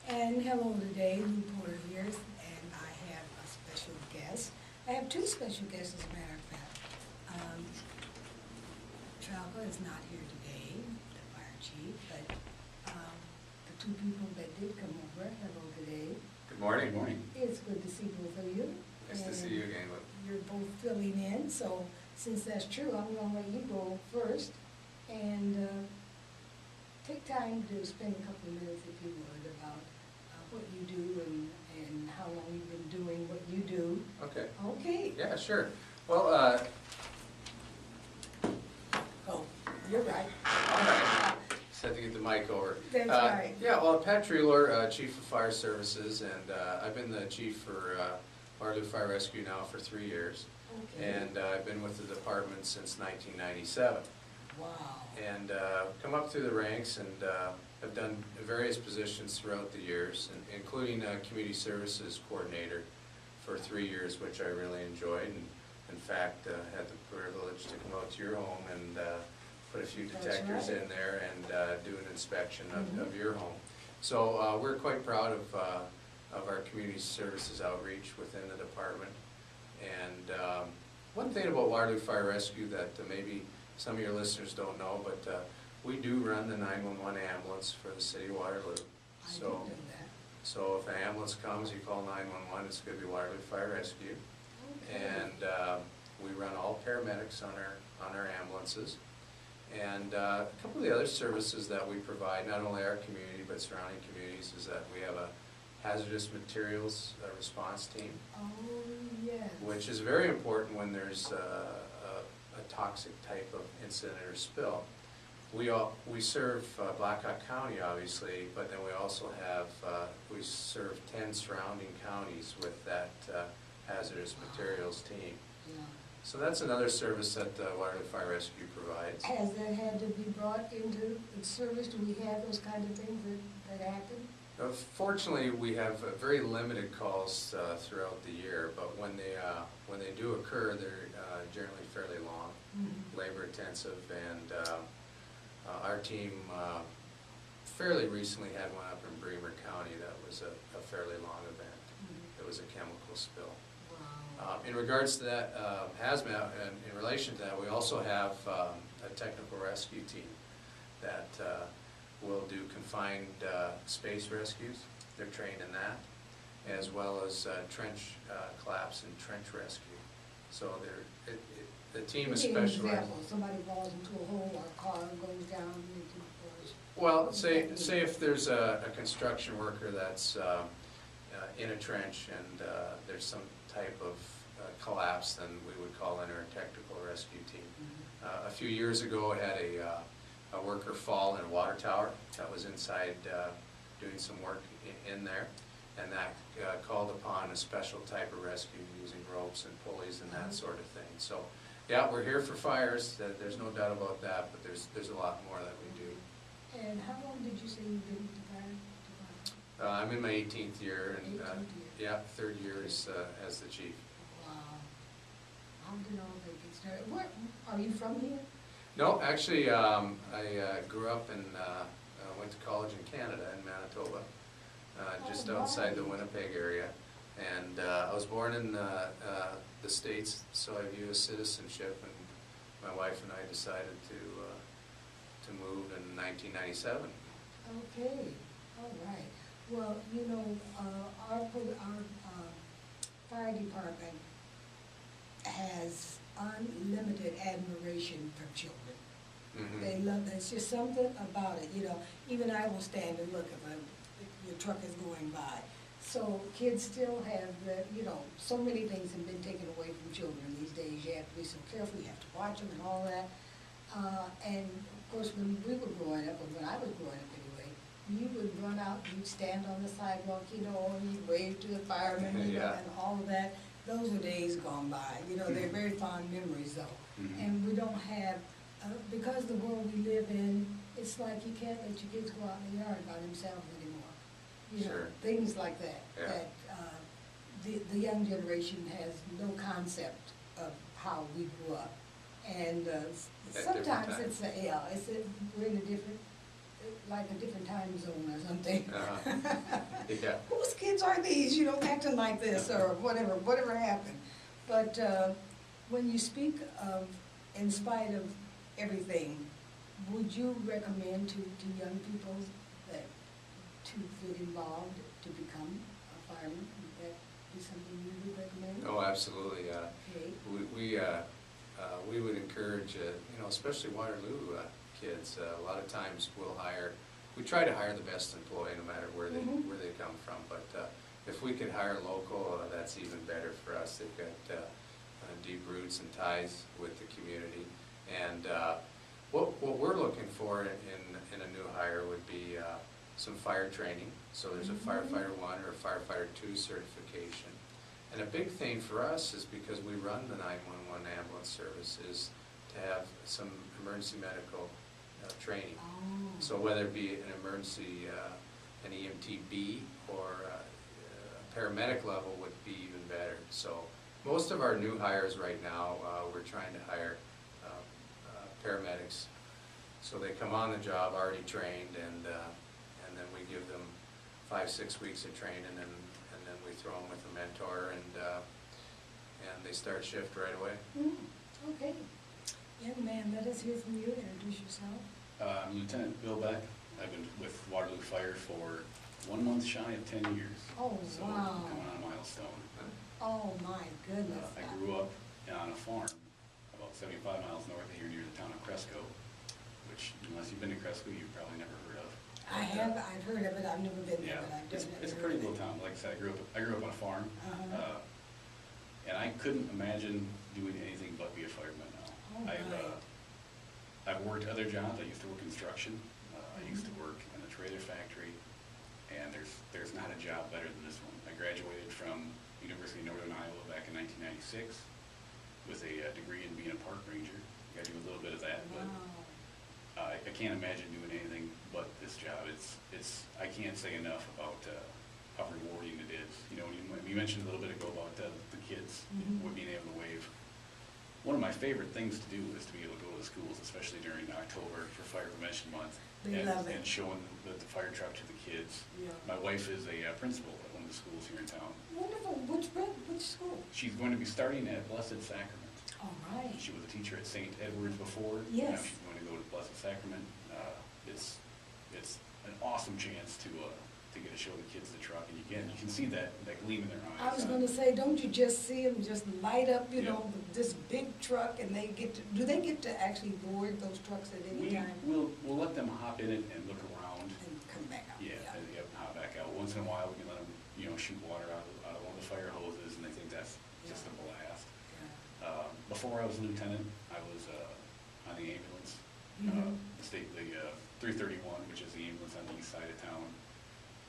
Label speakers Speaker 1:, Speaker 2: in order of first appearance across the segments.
Speaker 1: And hello today, Lou Porter here, and I have a special guest. I have two special guests, as a matter of fact. Tralka is not here today, the fire chief, but the two people that did come over, hello today.
Speaker 2: Good morning. Good morning.
Speaker 1: It's good to see both of you.
Speaker 2: Nice to see you again, Lou.
Speaker 1: You're both filling in, so since that's true, I'm going to let you go first. And take time to spend a couple of minutes, if you would, about what you do and how long you've been doing what you do.
Speaker 2: Okay.
Speaker 1: Okay.
Speaker 2: Yeah, sure. Well,
Speaker 1: Oh, you're right.
Speaker 2: all right. Just had to get the mic over.
Speaker 1: That's right.
Speaker 2: Yeah, well, Pat Treeler, Chief of Fire Services, and I've been the Chief for Waterloo Fire Rescue now for 3 years.
Speaker 1: Okay.
Speaker 2: And I've been with the department since 1997.
Speaker 1: Wow.
Speaker 2: And come up through the ranks and have done various positions throughout the years, including Community Services Coordinator for 3 years, which I really enjoyed. And in fact, had the privilege to come out to your home and put a few detectors in there and do an inspection of your home. So we're quite proud of our community services outreach within the department. And one thing about Waterloo Fire Rescue that maybe some of your listeners don't know, but we do run the 911 ambulance for the city of Waterloo.
Speaker 1: I didn't know that.
Speaker 2: So if an ambulance comes, you call 911, it's going to be Waterloo Fire Rescue.
Speaker 1: Okay.
Speaker 2: And we run all paramedics on our ambulances. And a couple of the other services that we provide, not only our community but surrounding communities, is that we have a hazardous materials response team.
Speaker 1: Oh, yes.
Speaker 2: Which is very important when there's a toxic type of incident or spill. We serve Blackhawk County, obviously, but then we also have, we serve 10 surrounding counties with that hazardous materials team.
Speaker 1: Yeah.
Speaker 2: So that's another service that Waterloo Fire Rescue provides.
Speaker 1: Has that had to be brought into the service? Do we have those kind of things that happen?
Speaker 2: Fortunately, we have very limited calls throughout the year, but when they do occur, they're generally fairly long, labor intensive, and our team fairly recently had one up in Bremer County that was a fairly long event. It was a chemical spill.
Speaker 1: Wow.
Speaker 2: In regards to that hazmat, and in relation to that, we also have a technical rescue team that will do confined space rescues. They're trained in that, as well as trench collapse and trench rescue. So the team is specialized.
Speaker 1: Example, somebody falls into a hole or a car goes down into the
Speaker 2: Well, say if there's a construction worker that's in a trench and there's some type of collapse, then we would call in our technical rescue team. A few years ago, I had a worker fall in a water tower that was inside doing some work in there, and that called upon a special type of rescue using ropes and pulleys and that sort of thing. So yeah, we're here for fires, there's no doubt about that, but there's a lot more that we do.
Speaker 1: And how long did you say you've been with the fire?
Speaker 2: I'm in my 18th year, and
Speaker 1: 18th year.
Speaker 2: yeah, 3rd year as the chief.
Speaker 1: Wow. How did all that get started? Where, are you from here?
Speaker 2: No, actually, I grew up and went to college in Canada, in Manitoba, just outside the Winnipeg area. And I was born in the States, so I view as citizenship, and my wife and I decided to move in 1997.
Speaker 1: Okay, all right. Well, you know, our fire department has unlimited admiration for children. They love, there's just something about it, you know. Even I will stand and look if your truck is going by. So kids still have the, you know, so many things have been taken away from children these days. You have to be so careful, you have to watch them and all that. And of course, when we were growing up, or when I was growing up anyway, you would run out, you'd stand on the sidewalk, you know, and you'd wave to the firemen, you know, and all of that. Those are days gone by. You know, they're very fond memories, though. And we don't have, because the world we live in, it's like you can't let your kids go out in the yard by themselves anymore. You know, things like that. That the young generation has no concept of how we grew up. And sometimes it's we're in a different, like a different time zone or something.
Speaker 2: Yeah.
Speaker 1: Whose kids are these, you know, acting like this, or whatever happened. But when you speak of, in spite of everything, would you recommend to young people that to get involved, to become a fireman? Would that be something you would recommend?
Speaker 2: Oh, absolutely.
Speaker 1: Okay.
Speaker 2: We would encourage, you know, especially Waterloo kids. A lot of times we try to hire the best employee no matter where they come from. But if we could hire local, that's even better for us. They've got deep roots and ties with the community. And what we're looking for in a new hire would be some fire training. So there's a firefighter 1 or a firefighter 2 certification. And a big thing for us is, because we run the 911 ambulance service, is to have some emergency medical training.
Speaker 1: Oh.
Speaker 2: So whether it be an emergency, an EMTB, or a paramedic level would be even better. So most of our new hires right now, we're trying to hire paramedics. So they come on the job already trained, and then we give them 5-6 weeks of training, and then we throw them with a mentor, and they start shift right away.
Speaker 1: Okay. Young man, let us hear from you. Introduce yourself.
Speaker 3: I'm Lieutenant Bill Beck. I've been with Waterloo Fire for 1 month shy of 10 years.
Speaker 1: Oh,
Speaker 3: so
Speaker 1: wow.
Speaker 3: Coming on a milestone.
Speaker 1: Oh, my goodness.
Speaker 3: I grew up on a farm about 75 miles north of here near the town of Cresco, which, unless you've been to Cresco, you've probably never heard of.
Speaker 1: I have, I've heard of it, I've never been there,
Speaker 3: Yeah,
Speaker 1: but I've definitely
Speaker 3: it's a
Speaker 1: heard
Speaker 3: pretty
Speaker 1: of it.
Speaker 3: little town. Like I said, I grew up on a farm,
Speaker 1: Uh-huh.
Speaker 3: and I couldn't imagine doing anything but be a fireman now.
Speaker 1: Oh, right.
Speaker 3: I've worked other jobs. I used to work construction. I used to work in a trailer factory, and there's not a job better than this one. I graduated from University of Northern Iowa back in 1996 with a degree in being a park ranger. Got to do a little bit of that, but
Speaker 1: Wow.
Speaker 3: I can't imagine doing anything but this job. I can't say enough about how rewarding it is. You know, you mentioned a little bit ago about the kids being able to wave. One of my favorite things to do is to be able to go to the schools, especially during October for Fire Prevention Month,
Speaker 1: They love it.
Speaker 3: and showing the fire truck to the kids.
Speaker 1: Yeah.
Speaker 3: My wife is a principal at one of the schools here in town.
Speaker 1: Wonderful. Which school?
Speaker 3: She's going to be starting at Blessed Sacrament.
Speaker 1: All right.
Speaker 3: She was a teacher at St. Edward's before.
Speaker 1: Yes.
Speaker 3: Now she's going to go to Blessed Sacrament. It's an awesome chance to get to show the kids the truck, and you can see that gleam in their eyes.
Speaker 1: I was going to say, don't you just see them just light up, you
Speaker 3: Yeah.
Speaker 1: know, with this big truck, and do they get to actually board those trucks at any time?
Speaker 3: We'll let them hop in it and look around.
Speaker 1: And come back out?
Speaker 3: Yeah, and hop back out. Once in a while, we can let them, shoot water out of one of the fire hoses, and they think that's just a blast.
Speaker 1: Yeah.
Speaker 3: Before I was a lieutenant, I was on the ambulance, the 331, which is the ambulance on the east side of town.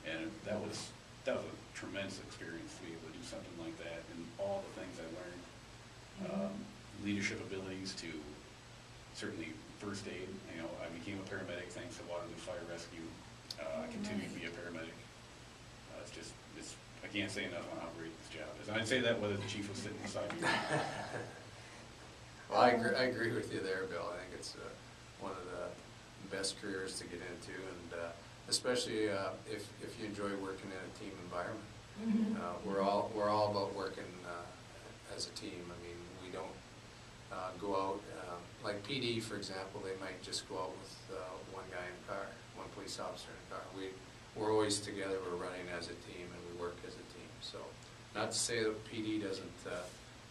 Speaker 3: And that was a tremendous experience to be able to do something like that, and all the things I learned. Leadership abilities to certainly first aid. I became a paramedic thanks to Waterloo Fire Rescue. I continue to be a paramedic. I can't say enough on how great this job is. And I'd say that whether the chief was sitting beside me or not.
Speaker 2: Well, I agree with you there, Bill. I think it's one of the best careers to get into, and especially if you enjoy working in a team environment. We're all about working as a team. I mean, we don't go out like PD, for example. They might just go out with one guy in a car, one police officer in a car. We're always together. We're running as a team, and we work as a team. So, not to say that PD doesn't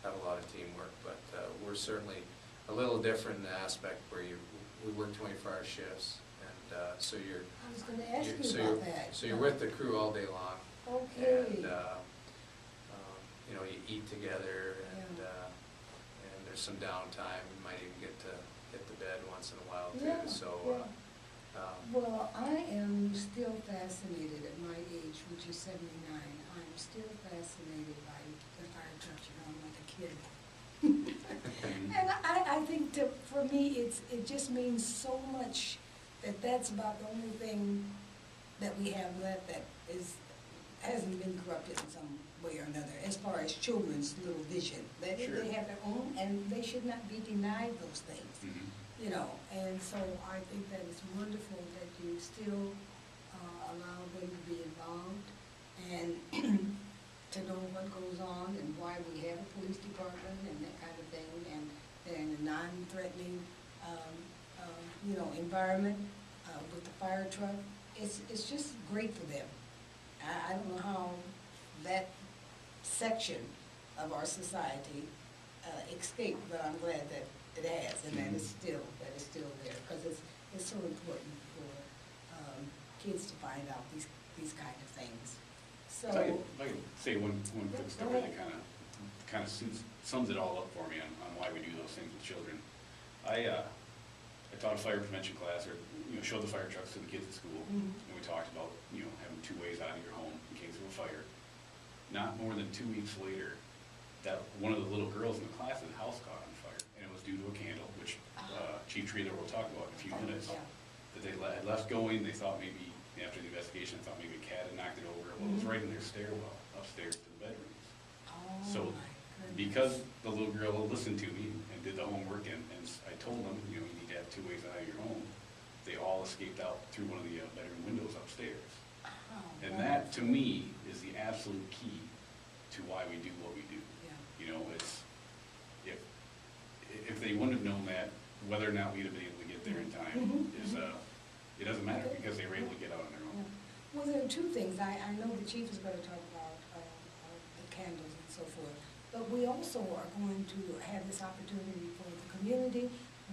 Speaker 2: have a lot of teamwork, but we're certainly a little different in the aspect where we work 24-hour shifts, and so you're.
Speaker 1: I was going to ask you about that.
Speaker 2: So you're with the crew all day long.
Speaker 1: Okay.
Speaker 2: And you eat together, and there's some downtime. You might even get to hit the bed once in a while too.
Speaker 1: Yeah,
Speaker 2: So.
Speaker 1: yeah. Well, I am still fascinated at my age, which is 79. I'm still fascinated by the fire trucks. I'm like a kid. And I think for me, it just means so much that's about the only thing that we have left that hasn't been corrupted in some way or another, as far as children's little vision. They have their own, and they should not be denied those things. And so I think that it's wonderful that you still allow them to be involved environment with the fire truck. It's just great for them. I don't know how that section of our society escaped, but I'm glad that it has, and that it's still there, because it's so important for kids to find out these kind of things. So
Speaker 3: If I could say one quick story that kind of sums it all up for me on why we do those things with children. I taught a fire prevention class, or showed the fire trucks to the kids at school, and we talked about having 2 ways out of your home in case of a fire. Not more than 2 weeks later, that one of the little girls in the class's house caught on fire, and it was due to a candle, which Chief Treeler will talk about in a few minutes.
Speaker 1: Yeah.
Speaker 3: That they had left going. They thought maybe after the investigation, they thought maybe a cat had knocked it over. Well, it was right in their stairwell upstairs to the bedrooms.
Speaker 1: Oh,
Speaker 3: So
Speaker 1: my goodness.
Speaker 3: because the little girl listened to me and did the homework, and I told them, you need to have 2 ways out of your home, they all escaped out through one of the bedroom windows upstairs.
Speaker 1: Oh,
Speaker 3: And
Speaker 1: wow.
Speaker 3: that, to me, is the absolute key to why we do what we do.
Speaker 1: Yeah.
Speaker 3: It's, if they wouldn't have known that, whether or not we'd have been able to get there in time is, it doesn't matter, because they were able to get out on their own.
Speaker 1: Yeah. Well, there are 2 things. I know the chief is going to talk about the candles and so forth, but we also are going to have this opportunity for the community.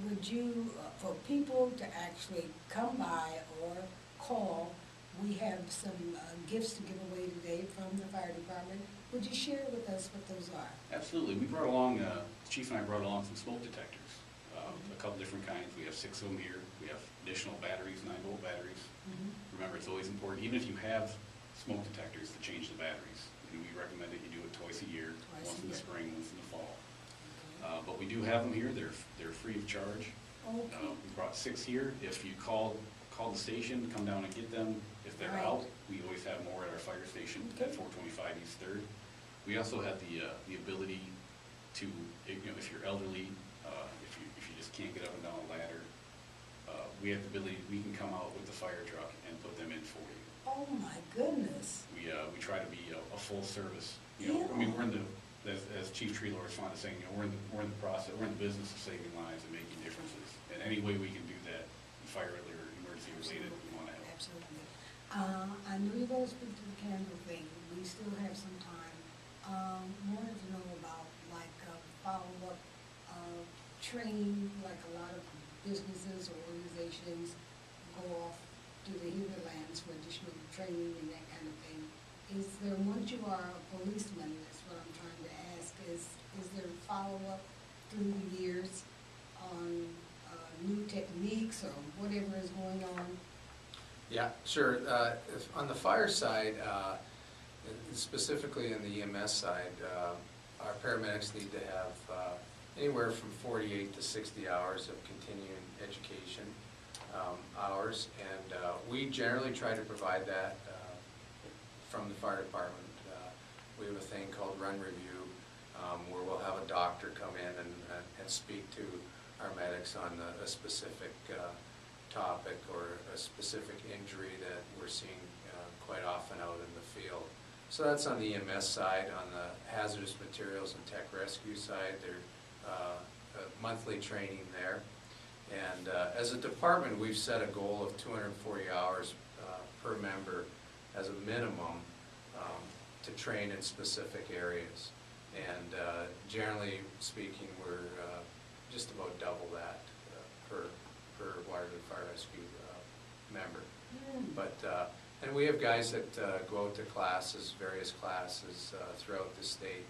Speaker 1: Would you, for people to actually come by or call, we have some gifts to give away today from the fire department. Would you share with us what those are?
Speaker 3: Absolutely. We brought along, the chief and I brought along some smoke detectors, a couple different kinds. We have 6 of them here. We have additional batteries, 9-volt batteries. Remember, it's always important, even if you have smoke detectors, to change the batteries. And we recommend that you do it twice a year, once in the spring, once in the fall. But we do have them here. They're free of charge.
Speaker 1: Okay.
Speaker 3: We brought 6 here. If you call the station, come down and get them. If they're
Speaker 1: Right.
Speaker 3: out, we always have more at our fire station at 425 East 3rd. We also have the ability to, if you're elderly, if you just can't get up and down a ladder, we have the ability, we can come out with the fire truck and put them in for you.
Speaker 1: Oh, my goodness.
Speaker 3: We try to be a full service.
Speaker 1: Yeah.
Speaker 3: I mean, we're in the, as Chief Treeler is fond of saying, we're in the business of saving lives and making differences. And any way we can do that, fire or emergency related, we want to help.
Speaker 1: Absolutely. I know you're going to speak to the candle thing. We still have some time. Wanted to know about follow-up training, like a lot of businesses or organizations go off to the hinterlands for additional training and that kind of thing. Is there, once you are a policeman, that's what I'm trying to ask, is there follow-up through the years on new techniques or whatever is going on?
Speaker 2: Yeah, sure. On the fire side, specifically in the EMS side, our paramedics need to have anywhere from 48 to 60 hours of continuing education hours, and we generally try to provide that from the fire department. We have a thing called Run Review, where we'll have a doctor come in and speak to our medics on a specific topic or a specific injury that we're seeing quite often out in the field. So that's on the EMS side. On the hazardous materials and tech rescue side, there's monthly training there. And as a department, we've set a goal of 240 hours per member as a minimum to train in specific areas. And generally speaking, we're just about double that per Waterloo Fire Rescue member. But and we have guys that go out to classes, various classes throughout the state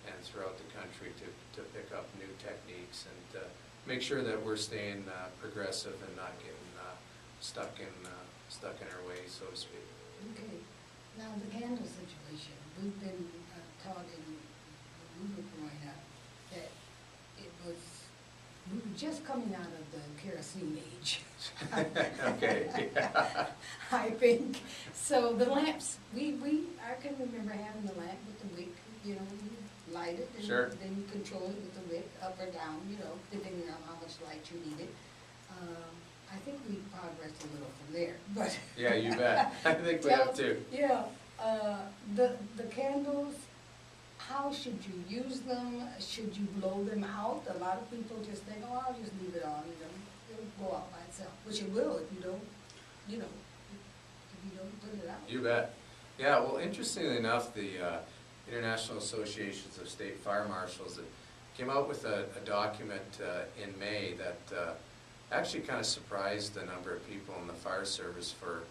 Speaker 2: and throughout the country to pick up new techniques and make sure that we're staying progressive and not getting stuck in our ways, so to speak.
Speaker 1: Okay. Now, the candle situation, we've been taught when we were growing up that we were just coming out of the kerosene age.
Speaker 2: Okay. Yeah.
Speaker 1: I think. So the lamps, I can remember having the lamp with the wick, you light it, and
Speaker 2: Sure.
Speaker 1: then you control it with the wick, up or down, depending on how much light you needed. I think we progressed a little from there, but.
Speaker 2: Yeah, you bet. I think we have too.
Speaker 1: Yeah, the candles, how should you use them? Should you blow them out? A lot of people just think, oh, I'll just leave it on, it'll go out by itself, which it will if you don't, you know, if you don't put it out.
Speaker 2: You bet. Yeah, well, interestingly enough, the International Associations of State Fire Marshals that came out with a document in May that actually kind of surprised a number of people in the fire service for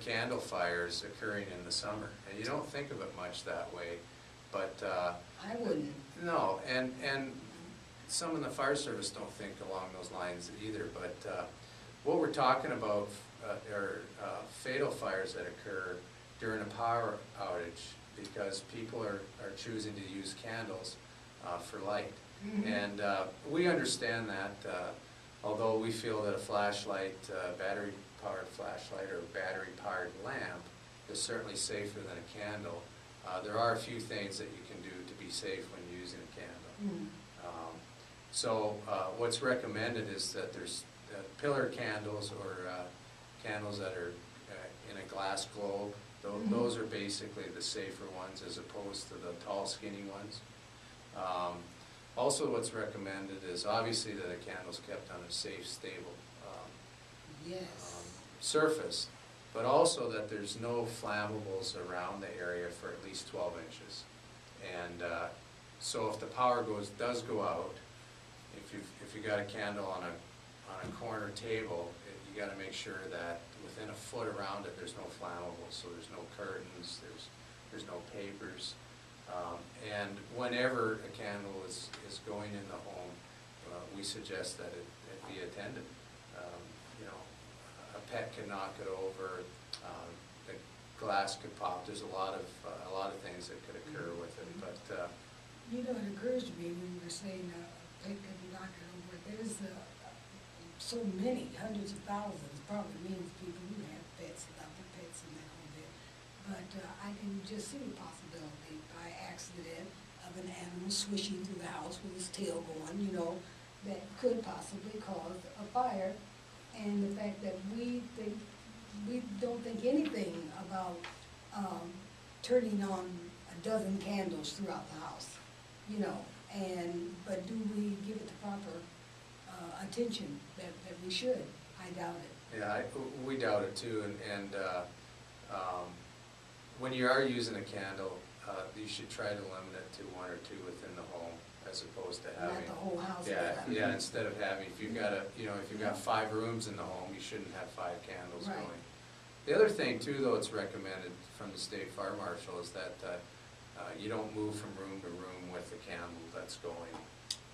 Speaker 2: candle fires occurring in the summer. And you don't think of it much that way, but
Speaker 1: I wouldn't.
Speaker 2: no, and some in the fire service don't think along those lines either. But what we're talking about are fatal fires that occur during a power outage because people are choosing to use candles for light.
Speaker 1: Mm-hmm.
Speaker 2: And we understand that, although we feel that a flashlight, battery-powered flashlight or battery-powered lamp is certainly safer than a candle, there are a few things that you can do to be safe when using a candle.
Speaker 1: Mm.
Speaker 2: So what's recommended is that there's pillar candles or candles that are in a glass globe. Those are basically the safer ones as opposed to the tall, skinny ones. Also what's recommended is obviously that a candle's kept on a safe, stable
Speaker 1: Yes.
Speaker 2: surface, but also that there's no flammables around the area for at least 12 inches. And so if the power does go out, if you got a candle on a corner table, you got to make sure that within a foot around it there's no flammables. So there's no curtains, there's no papers. And whenever a candle is going in the home, we suggest that it be attended. You know, a pet can knock it over, the glass could pop. There's a lot of things that could occur with it. But
Speaker 1: You know, it occurs to me when you were saying they could knock it over. There's so many, hundreds of thousands, probably millions of people who have pets and love their pets and that whole bit. But I can just see the possibility by accident of an animal swishing through the house with its tail going, you know, that could possibly cause a fire. And the fact that we don't think anything about turning on a dozen candles throughout the house, you know, but do we give it the proper attention that we should? I doubt it.
Speaker 2: yeah, we doubt it too. And when you are using a candle, you should try to limit it to one or two within the home, as opposed to having.
Speaker 1: Not the whole house.
Speaker 2: Yeah, instead of having, if you've got 5 rooms in the home, you shouldn't have 5 candles
Speaker 1: Right.
Speaker 2: going. The other thing too, though, it's recommended from the state fire marshal is that you don't move from room to room with the candle that's going.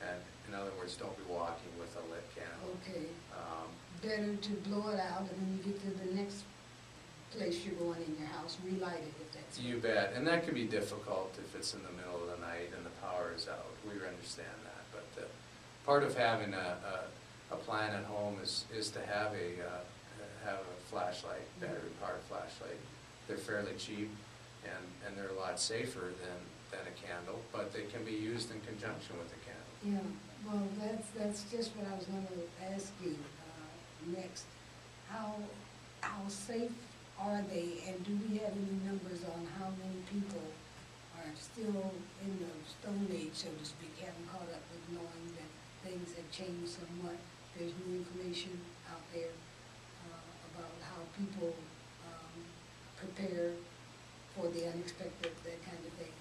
Speaker 2: And in other words, don't be walking with a lit candle.
Speaker 1: Okay. Better to blow it out, and then you get to the next place you're going in your house, relight it if that's.
Speaker 2: You bet, and that can be difficult if it's in the middle of the night and the power is out. We understand that, but part of having a plan at home is to have a flashlight, battery-powered flashlight. They're fairly cheap, and they're a lot safer than a candle, but they can be used in conjunction with a candle.
Speaker 1: Yeah, well, that's just what I was going to ask you next. How safe are they, and do we have any numbers on how many people are still in the Stone Age, so to speak, haven't caught up with knowing that things have changed somewhat? There's new information out there about how people prepare for the unexpected, that kind of thing.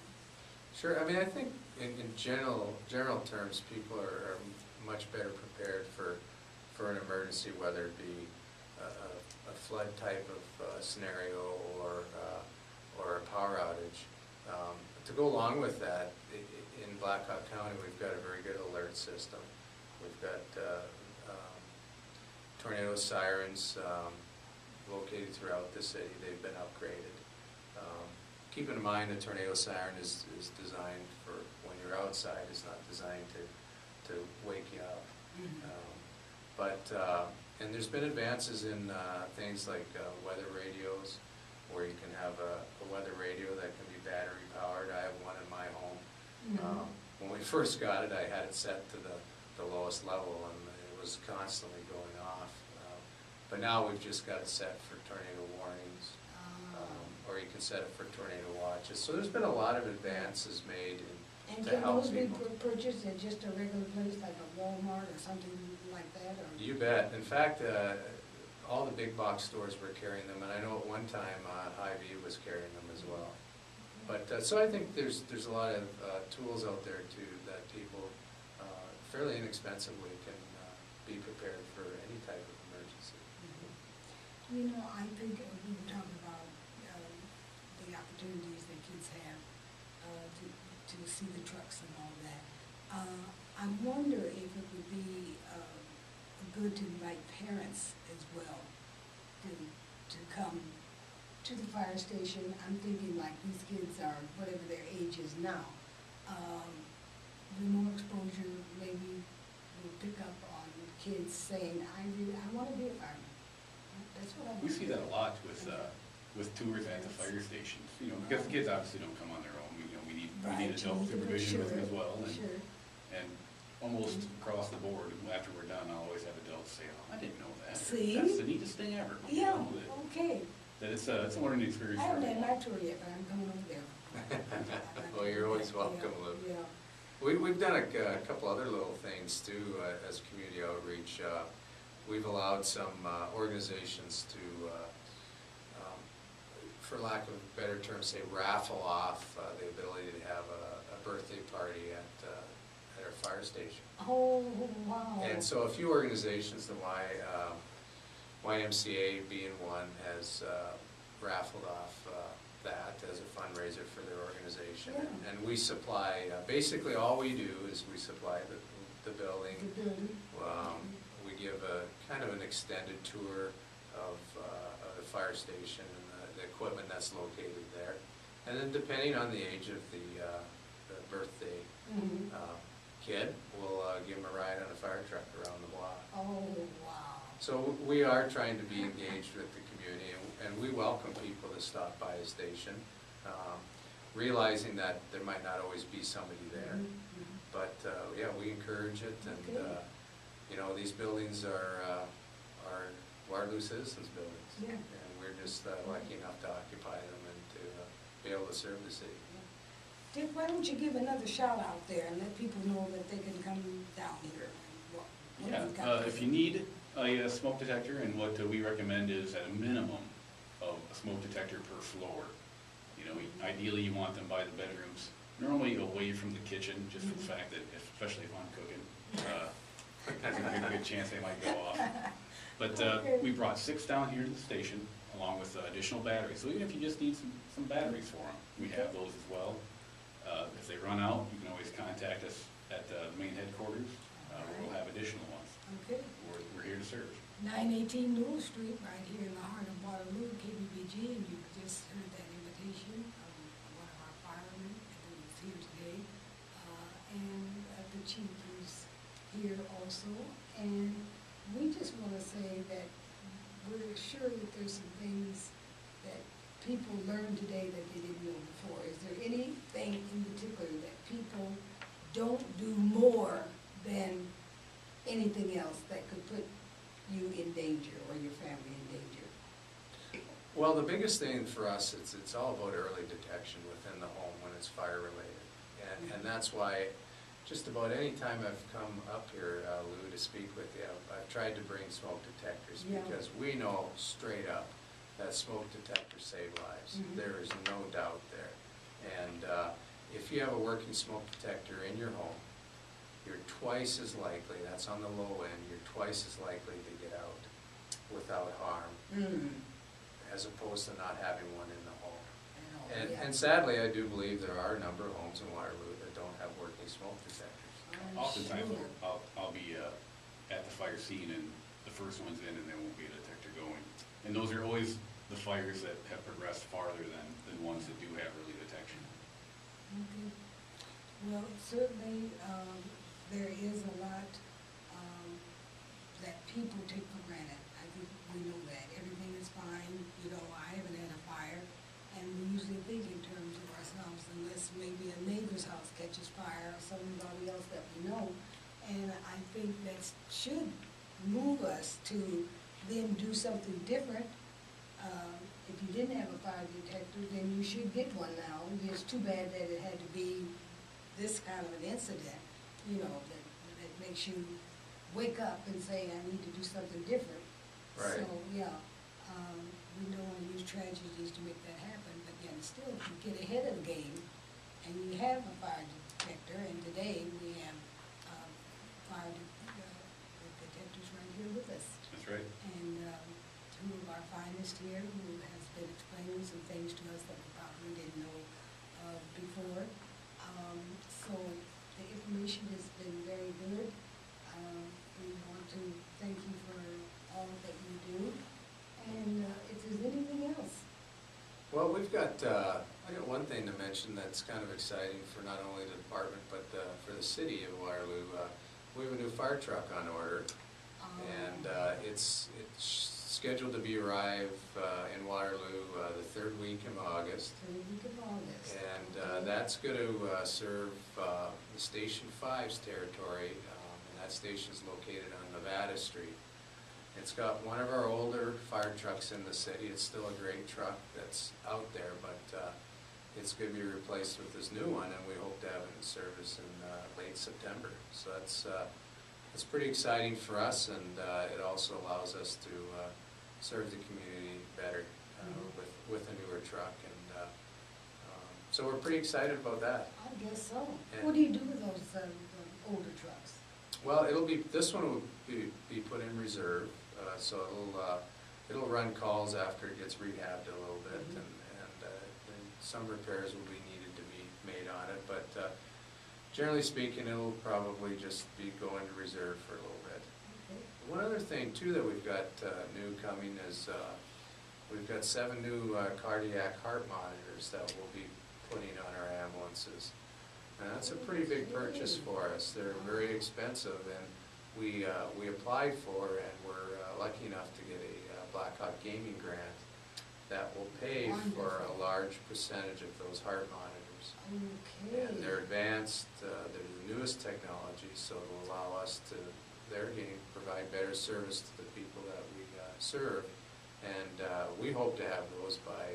Speaker 2: Sure, I mean, I think in general terms, people are much better prepared for an emergency, whether it be a flood type of scenario or a power outage. To go along with that, in Black Hawk County, we've got a very good alert system. We've got tornado sirens located throughout the city. They've been upgraded. Keep in mind, a tornado siren is designed for when you're outside. It's not designed to wake you up.
Speaker 1: Mm-hmm.
Speaker 2: And there's been advances in things like weather radios, where you can have a weather radio that can be battery powered. I have one in my home.
Speaker 1: Mm-hmm.
Speaker 2: When we first got it, I had it set to the lowest level, and it was constantly going off. But now we've just got it set for tornado warnings, or you can set it for tornado watches. So there's been a lot of advances made
Speaker 1: And
Speaker 2: to
Speaker 1: can
Speaker 2: help
Speaker 1: those be
Speaker 2: people.
Speaker 1: purchased at just a regular place, like a Walmart or something like that? that, or?
Speaker 2: You bet. In fact, all the big box stores were carrying them, and I know at one time Hy-Vee was carrying them as well. But so I think there's a lot of tools out there too that people fairly inexpensively can be prepared for any type of emergency.
Speaker 1: You know, I think we were talking about the opportunities that kids have to see the trucks and all that. I wonder if it would be good to invite parents as well to come to the fire station. I'm thinking like these kids are whatever their age is now. The more exposure maybe will pick up on kids saying, I want to be a fireman. That's what I want.
Speaker 3: We see that a lot with tours at the fire stations, you know, because the kids obviously don't come on their own, you know, we need adult supervision with them as well. And almost across the board, after we're done, I'll always have adults say, oh, I didn't know that.
Speaker 1: See?
Speaker 3: That's the neatest thing ever. You
Speaker 1: Yeah,
Speaker 3: know, that-
Speaker 1: okay.
Speaker 3: That it's a learning experience
Speaker 1: I
Speaker 3: for
Speaker 1: haven't had
Speaker 3: everyone.
Speaker 1: my tour yet, but I'm coming over there.
Speaker 2: Well, you're always welcome, Lou.
Speaker 1: Yeah.
Speaker 2: We've done a couple other little things too as community outreach. We've allowed some organizations to, for lack of a better term, say raffle off the ability to have a birthday party at our fire station.
Speaker 1: Oh, wow.
Speaker 2: And so a few organizations, the YMCA being one, has raffled off that as a fundraiser for their organization.
Speaker 1: Yeah.
Speaker 2: And we supply, basically all we do is we supply the building.
Speaker 1: The building.
Speaker 2: We give a kind of an extended tour of the fire station and the equipment that's located there. And then depending on the age of the birthday kid, we'll give them a ride on a fire truck around the block.
Speaker 1: Oh, wow.
Speaker 2: So we are trying to be engaged with the community, and we welcome people to stop by the station, realizing that there might not always be somebody there. But yeah, we encourage it, and you know, these buildings are Waterloo citizens' buildings.
Speaker 1: Yeah.
Speaker 2: And we're just lucky enough to occupy them and to be able to serve the city.
Speaker 1: Dick, why don't you give another shout out there and let people know that they can come down here? What
Speaker 3: Yeah,
Speaker 1: you've got
Speaker 3: if you need a smoke detector, and what we recommend is at a minimum of a smoke detector per floor. You know, ideally you want them by the bedrooms, normally away from the kitchen, just for the fact that, especially if I'm cooking, there's a good chance they might go off. But we brought 6 down here to the station, along with additional batteries. So even if you just need some batteries for them, we have those as well. If they run out, you can always contact us at the main headquarters, where we'll have additional ones.
Speaker 1: Okay.
Speaker 3: We're here to serve.
Speaker 1: 918 Newell Street, right here in the heart of Waterloo, KBBG, and you just heard that invitation from one of our firemen who is here today. And the chief is here also. And we just want to say that we're sure that there's some things that people learned today that they didn't know before. Is there anything in particular that people don't do more than anything else that could put you in danger or your family in danger?
Speaker 2: Well, the biggest thing for us, it's all about early detection within the home when it's fire related. And that's why just about any time I've come up here, Lou, to speak with you, I've tried to bring smoke detectors, because we know straight up that smoke detectors save lives. There is no doubt there. And if you have a working smoke detector in your home, you're twice as likely, that's on the low end, you're twice as likely to get out without harm, as opposed to not having one in the home. And sadly, I do believe there are a number of homes in Waterloo that don't have working smoke detectors.
Speaker 3: Oftentimes, I'll be at the fire scene, and the first one's in, and there won't be a detector going. And those are always the fires that have progressed farther than ones that do have early detection.
Speaker 1: Okay. Well, certainly, there is a lot that people take for granted. I think we know that. Everything is fine. You know, I haven't had a fire, and we usually think in terms of ourselves unless maybe a neighbor's house catches fire or somebody else that we know. And I think that should move us to then do something different. If you didn't have a fire detector, then you should get one now. It's too bad that it had to be this kind of an incident, you know, that makes you wake up and say, I need to do something different.
Speaker 2: Right.
Speaker 1: So, yeah, we don't want to use tragedies to make that happen, but yet still, if you get ahead of the game and you have a fire detector, and today we have detectors right here with us.
Speaker 3: That's right.
Speaker 1: And two of our finest here who has been explaining some things to us that we probably didn't know before. So the information has been very good. We want to thank you for all that you do. And if there's anything else.
Speaker 2: Well, we've got, I got one thing to mention that's kind of exciting for not only the department, but for the city of Waterloo. We have a new fire truck on order, and it's scheduled to be arrive in Waterloo the third week of August.
Speaker 1: Third week of August.
Speaker 2: And that's going to serve the Station 5's territory, and that station is located on Nevada Street. It's got one of our older fire trucks in the city. It's still a great truck that's out there, but it's going to be replaced with this new one, and we hope to have it in service in late September. So that's pretty exciting for us, and it also allows us to serve the community better with a newer truck. And so we're pretty excited about that.
Speaker 1: I guess so.
Speaker 2: And
Speaker 1: What do you do with those older trucks?
Speaker 2: Well, this one will be put in reserve, so it'll run calls after it gets rehabbed a little bit, and some repairs will be needed to be made on it, but generally speaking, it'll probably just be going to reserve for a little bit.
Speaker 1: Okay.
Speaker 2: One other thing too that we've got new coming is we've got 7 new cardiac heart monitors that we'll be putting on our ambulances. And that's a pretty big purchase for us. They're very expensive, and we applied for, and we're lucky enough to get a Blackhawk Gaming grant that will pay for a large percentage of those heart monitors.
Speaker 1: Okay.
Speaker 2: And they're advanced, they're the newest technology, so it'll allow us to, provide better service to the people that we serve. And we hope to have those by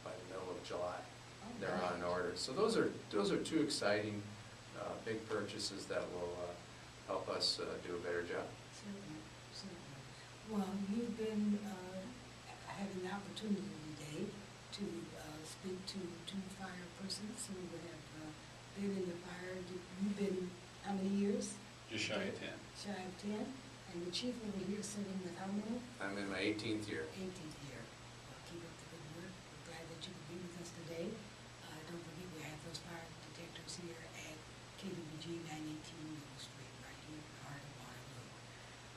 Speaker 2: the middle of July. They're on order. So those are 2 exciting big purchases that will help us do a better job.
Speaker 1: Certainly, certainly. Well, you've been having the opportunity today to speak to 2 fire persons who have been in the fire. You've been how many years?
Speaker 3: Just shy of 10.
Speaker 1: Shy of 10. And the chief over here serving with how many?
Speaker 2: I'm in my 18th year.
Speaker 1: 18th year. Well, keep up the good work. We're glad that you could be with us today. Don't forget we have those fire detectors here at KBBG 918 Middle Street, right here in the heart of Waterloo.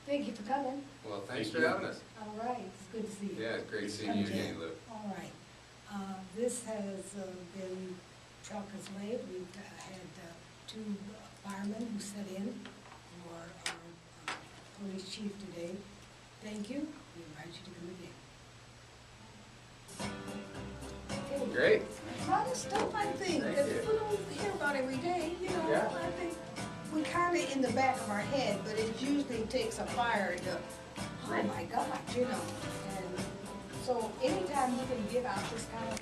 Speaker 1: Thank you for coming.
Speaker 2: Well, thanks
Speaker 3: Thank
Speaker 2: for
Speaker 3: you.
Speaker 2: having us.
Speaker 1: All right, it's good to see you.
Speaker 2: Yeah, it's great seeing you again, Lou.
Speaker 1: All right. This has been Trelka's Way. We've had 2 firemen who sat in for our police chief today. Thank you. We invite you to come again. Okay.
Speaker 2: Great.
Speaker 1: A lot of stuff, I think,
Speaker 2: Thank
Speaker 1: that
Speaker 2: you.
Speaker 1: people don't hear about every day, you know.
Speaker 2: Yeah.
Speaker 1: I think we kind of in the back of our head, but it usually takes a fire to, oh my God, you know. And so anytime you can give out this kind of